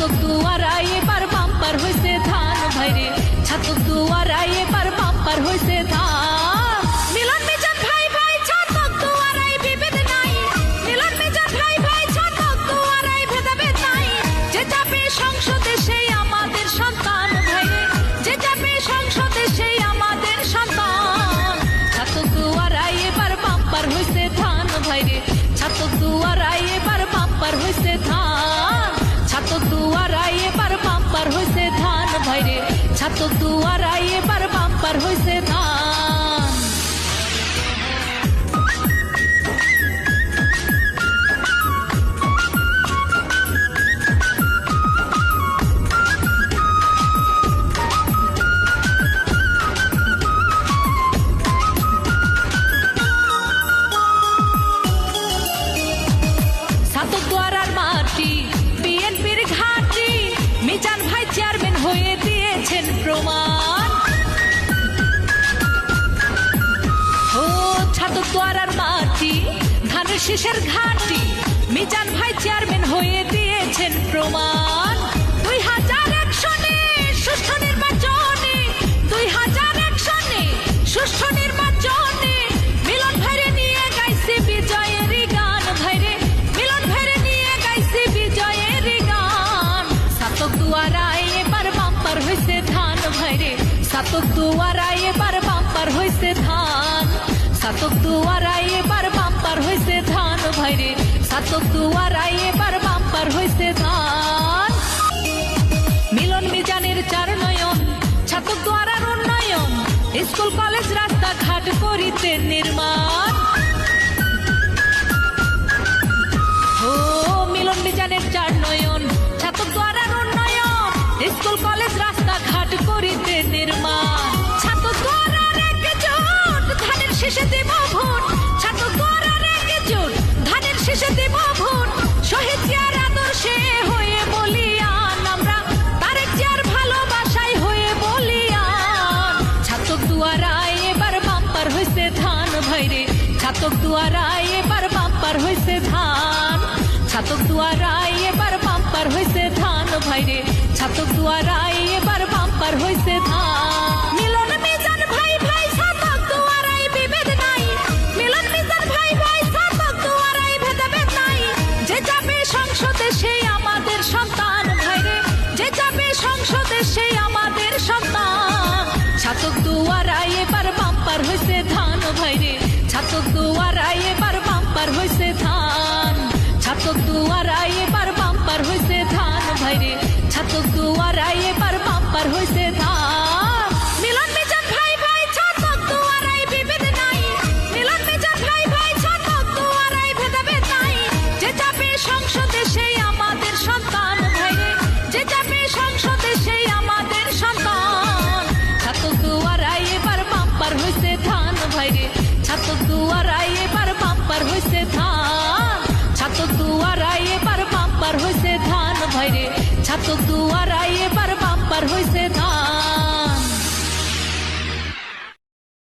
ছাতক দুয়ারায় এবার বাম্পার হইছে ধান ভাইরে, ছাতক দুয়ারায় এবার বাম্পার হইছে ধান। মিলন মিজান ভাই ভাই ছাতক দুয়ারায় বিভেদ নাই, মিলন মিজান ভাই ভাই ছাতক দুয়ারায় ভেদাভেদ নাই। যে যাবে সংসদে সেই আমাদের সন্তান ভাইরে, যে যাবে সংসদে সেই আমাদের সন্তান। ছাতক দুয়ারায় এবার বাম্পার হইছে ধান ভাইরে, ছাতক দুয়ারায় এবার বাম্পার হইছে ধান। ছাতক দুয়ারায় এবার বাম্পার হইছে ধান ভাইরে, ছাতক দুয়ারায় এবার বাম্পার হইছে ধান। ছাতক দুয়ারার মাটি বিএনপির ঘাঁটি, মিজান ভাই চেয়ারম্যান হয়ে দিয়েছেন প্রমাণ। ও ছাতক দুয়ারার মাটি ধানের শীষের ঘাঁটি, মিজান ভাই চেয়ারম্যান হয়ে দিয়েছেন প্রমাণ। 2001 সনে সুষ্ঠু নির্বাচনে, 2001 সনে সুষ্ঠু নির্বাচনে মিলন ভাইরে নিয়ে গাইছে বিজয়ের গান ভাইরে, মিলন ভাইরে নিয়ে গাইছে বিজয়ের গান। ছাতক দুয়ারায় এবার বাম্পার হইছে ধান ভাইরে, ছাতক দুয়ারায় এবার বাম্পার হইছে ধান। ছাতক দুয়ারায় এবার বাম্পার হইছে ধান ভাইরে, ছাতক দুয়ারায় এবার বাম্পার হইছে ধান। মিলন মিজানের চার নয়ন, ছাতক দুয়ারার উন্নয়ন, স্কুল কলেজ রাস্তাঘাট করিতে নির্মাণ। ও মিলন মিজানের চার নয়ন, ছাতক দুয়ারার উন্নয়ন, স্কুল কলেজ রাস্তাঘাট করিতে নির্মাণ। ছাতক দুয়ারার একজোট ধানের শেষে দেব ভোট, ছাতক দুয়ারার একজোট ধানের শেষে দেব ভোট। শহীদ জিয়ার আদর্শে হয়ে বলিয়ান আমরা, তারেক জিয়ার ভালোবাসায় হয়ে বলিয়ান। ছাতক দুয়ারায় এবার বাম্পার হইছে ধান ভাইরে, ছাতক দুয়ারায় এবার বাম্পার হইছে ধান। ছাতক দুয়ারায় এবার বাম্পার হইছে ধান ভাইরে, ছাতক দুয়ারায় এবার বাম্পার হইছে ধান। মিলন মিজান ভাই ভাই ছাতক দুয়ারায় বিভেদ নাই, মিলন মিজান ভাই ভাই ছাতক দুয়ারায় ভেদাভেদ নাই। যে যাবে সংসদে সেই আমাদের সন্তান ভাইরে, যে যাবে সংসদে সেই আমাদের সন্তান। ছাতক দুয়ারায় এবার বাম্পার হইছে ধান ভাইরে, ছাতক দুয়ারায় এবার বাম্পার হইছে ধান। ছাতক দুয়ারায় এবার বাম্পার হইছে ধান ভাইরে, ছাতক দুয়ারায় এবার বাম্পার হইছে ধান। মিলন মিজান ভাই ভাই ছাতক দুয়ারায় বিভেদ নাই, মিলন মিজান ভাই ভাই ছাতক দুয়ারায় ভেদাভেদ নাই। যে যাবে সংসদে সেই আমাদের সন্তান ভাইরে, যে যাবে সংসদে সেই আমাদের সন্তান। ছাতক দুয়ারায় এবার বাম্পার হইছে ধান ভাইরে, ছাতক দুয়ারায় এবার বাম্পার হইছে ধান। ছাতক দুয়ারায় এবার বাম্পার হইছে ধান ভাইরে, ছাতক দুয়ারায় এবার বাম্পার হইছে ধান।